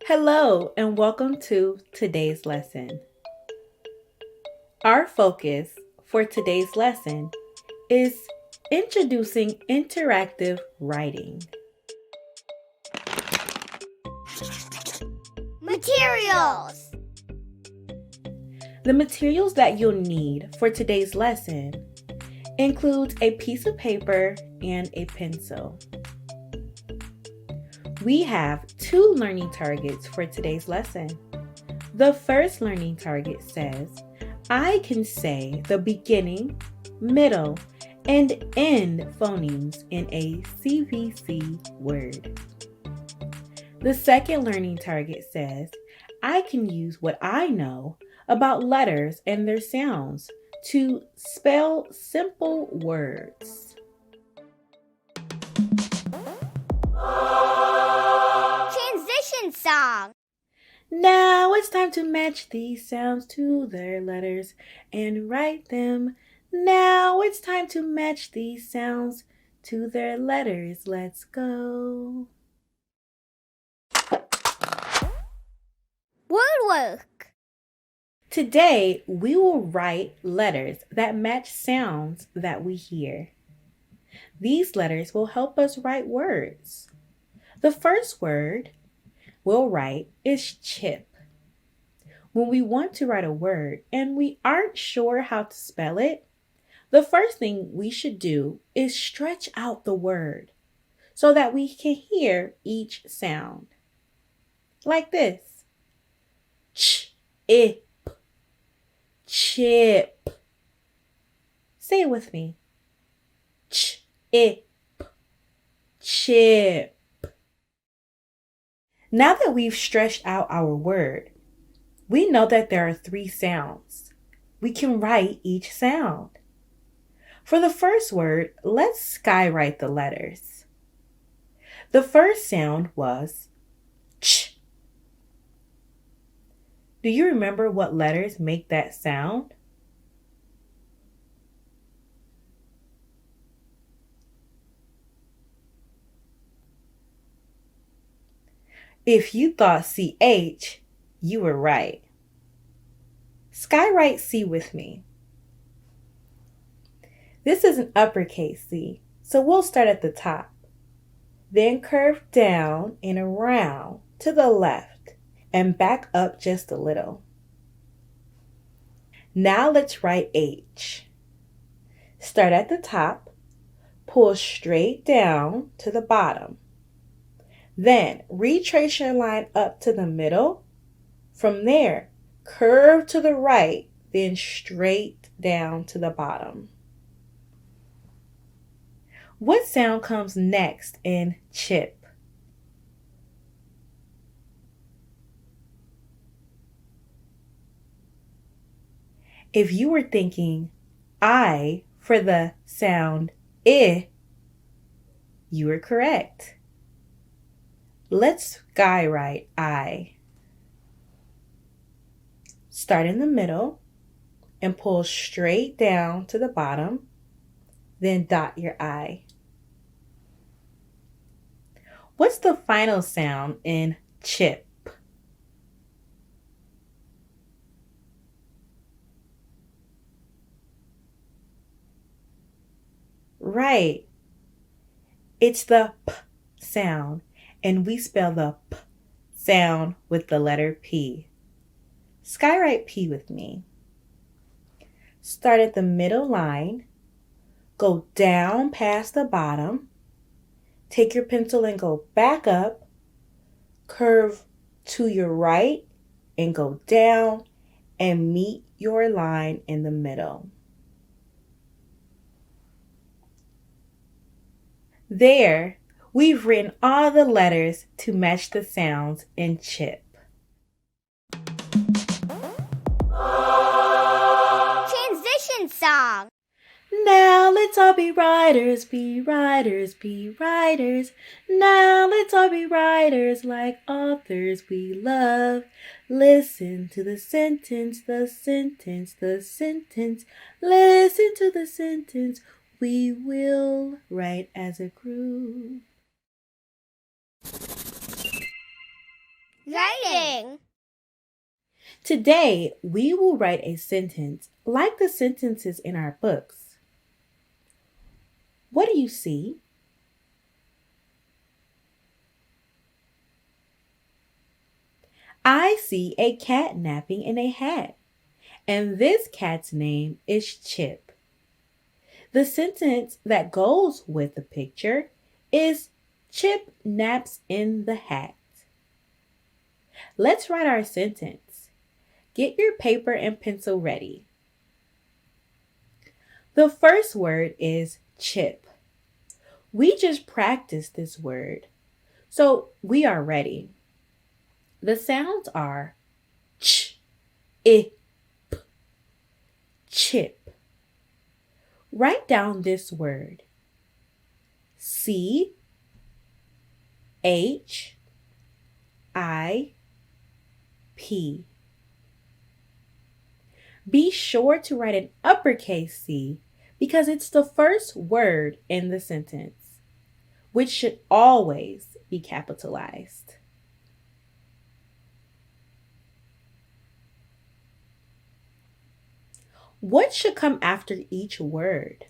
Hello, and welcome to today's lesson. Our focus for today's lesson is introducing interactive writing. Materials. The materials that you'll need for today's lesson includes a piece of paper and a pencil. We have two learning targets for today's lesson. The first learning target says, I can say the beginning, middle, and end phonemes in a CVC word. The second learning target says, I can use what I know about letters and their sounds to spell simple words. Transition song. Now it's time to match these sounds to their letters and write them. Now it's time to match these sounds to their letters. Let's go. Woodwork. Today we will write letters that match sounds that we hear. These letters will help us write words. The first word we'll write is chip. When we want to write a word and we aren't sure how to spell it, the first thing we should do is stretch out the word so that we can hear each sound. Like this. Chip. Chip. Say it with me. Chip. Chip. Now that we've stretched out our word, we know that there are three sounds. We can write each sound. For the first word, let's skywrite the letters. The first sound was ch. Do you remember what letters make that sound? If you thought CH, you were right. Skywrite C with me. This is an uppercase C, so we'll start at the top. Then curve down and around to the left and back up just a little. Now let's write H. Start at the top, pull straight down to the bottom. Then retrace your line up to the middle. From there, curve to the right, then straight down to the bottom. What sound comes next in chip? If you were thinking I for the sound I, you were correct. Let's skywrite I. Start in the middle and pull straight down to the bottom, then dot your I. What's the final sound in chip? Right. It's the P sound, and we spell the P sound with the letter P. Skywrite P with me. Start at the middle line, go down past the bottom, take your pencil and go back up, curve to your right and go down and meet your line in the middle. There, we've written all the letters to match the sounds in chip. Transition song. Now let's all be writers, be writers, be writers. Now let's all be writers like authors we love. Listen to the sentence, the sentence, the sentence. Listen to the sentence. We will write as a group. Writing. Today, we will write a sentence like the sentences in our books. What do you see? I see a cat napping in a hat, and this cat's name is Chip. The sentence that goes with the picture is Chip naps in the hat. Let's write our sentence. Get your paper and pencil ready. The first word is chip. We just practiced this word, so we are ready. The sounds are ch, I, p, chip. Write down this word. C, H, I, P. Be sure to write an uppercase C because it's the first word in the sentence, which should always be capitalized. What should come after each word?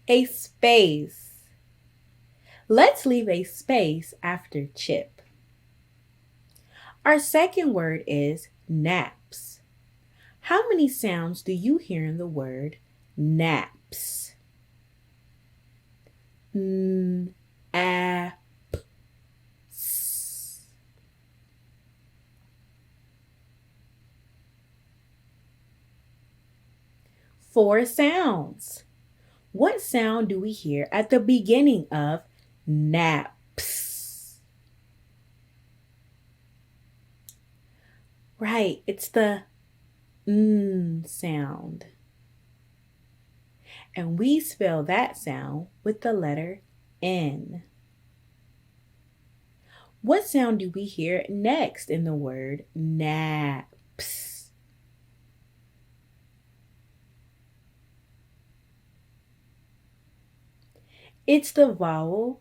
A space. Let's leave a space after chip. Our second word is naps. How many sounds do you hear in the word naps? N, a, p, s. Four sounds. What sound do we hear at the beginning of naps? Right, it's the N sound. And we spell that sound with the letter N. What sound do we hear next in the word naps? It's the vowel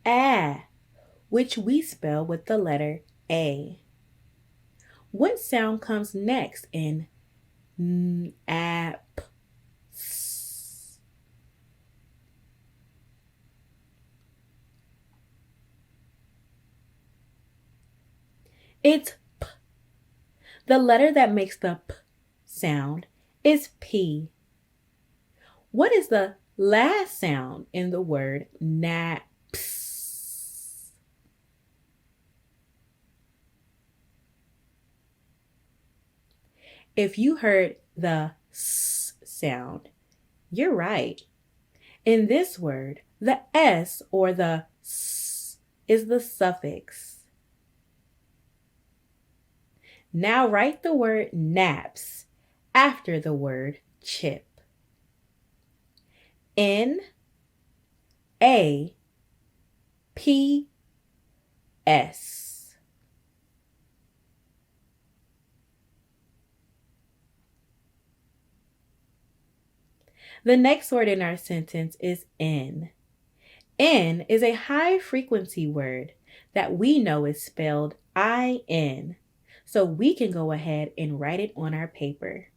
A, which we spell with the letter A. What sound comes next in naps? It's P. The letter that makes the P sound is P. What is the last sound in the word naps? If you heard the S sound, you're right. In this word, the S or the S is the suffix. Now write the word naps after the word chip. N, A, P, S. The next word in our sentence is N. N is a high frequency word that we know is spelled I-N, so we can go ahead and write it on our paper.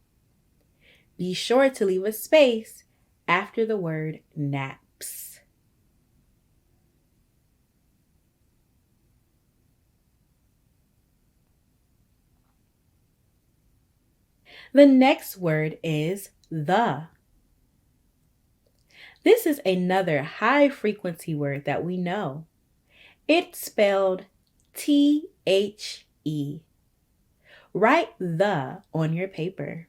Be sure to leave a space after the word naps. The next word is the. This is another high frequency word that we know. It's spelled T-H-E. Write the on your paper.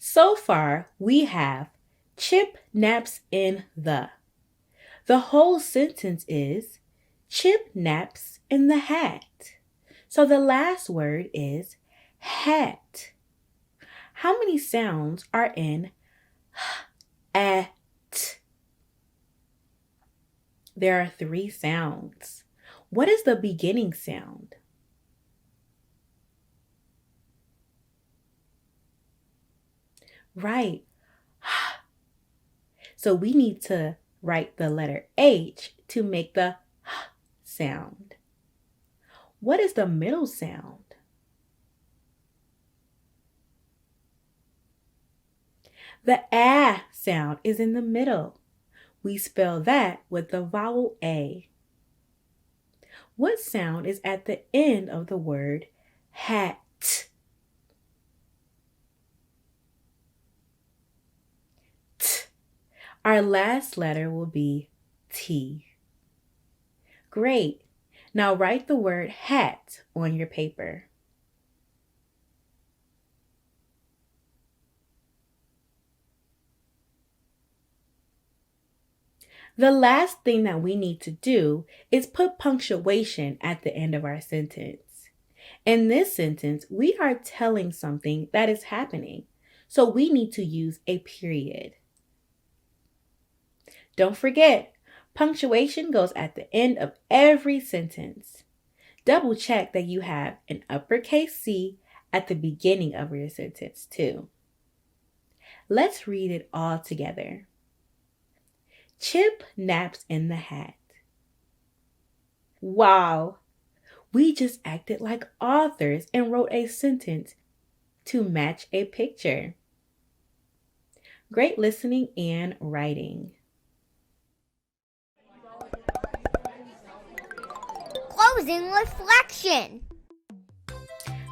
So far, we have Chip naps in the. The whole sentence is Chip naps in the hat. So the last word is hat. How many sounds are in at? There are 3 sounds. What is the beginning sound? Right. So we need to write the letter H to make the sound. What is the middle sound? The sound is in the middle. We spell that with the vowel A. What sound is at the end of the word hat? T. Our last letter will be T. Great. Now write the word hat on your paper. The last thing that we need to do is put punctuation at the end of our sentence. In this sentence, we are telling something that is happening, so we need to use a period. Don't forget, punctuation goes at the end of every sentence. Double check that you have an uppercase C at the beginning of your sentence too. Let's read it all together. Chip naps in the hat. Wow! We just acted like authors and wrote a sentence to match a picture. Great listening and writing. Closing reflection.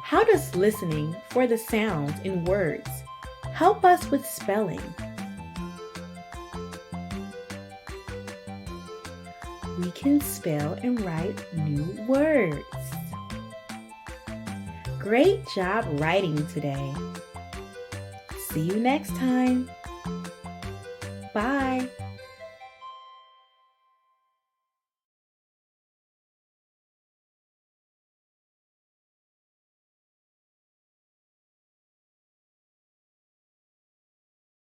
How does listening for the sounds in words help us with spelling? We can spell and write new words. Great job writing today. See you next time. Bye.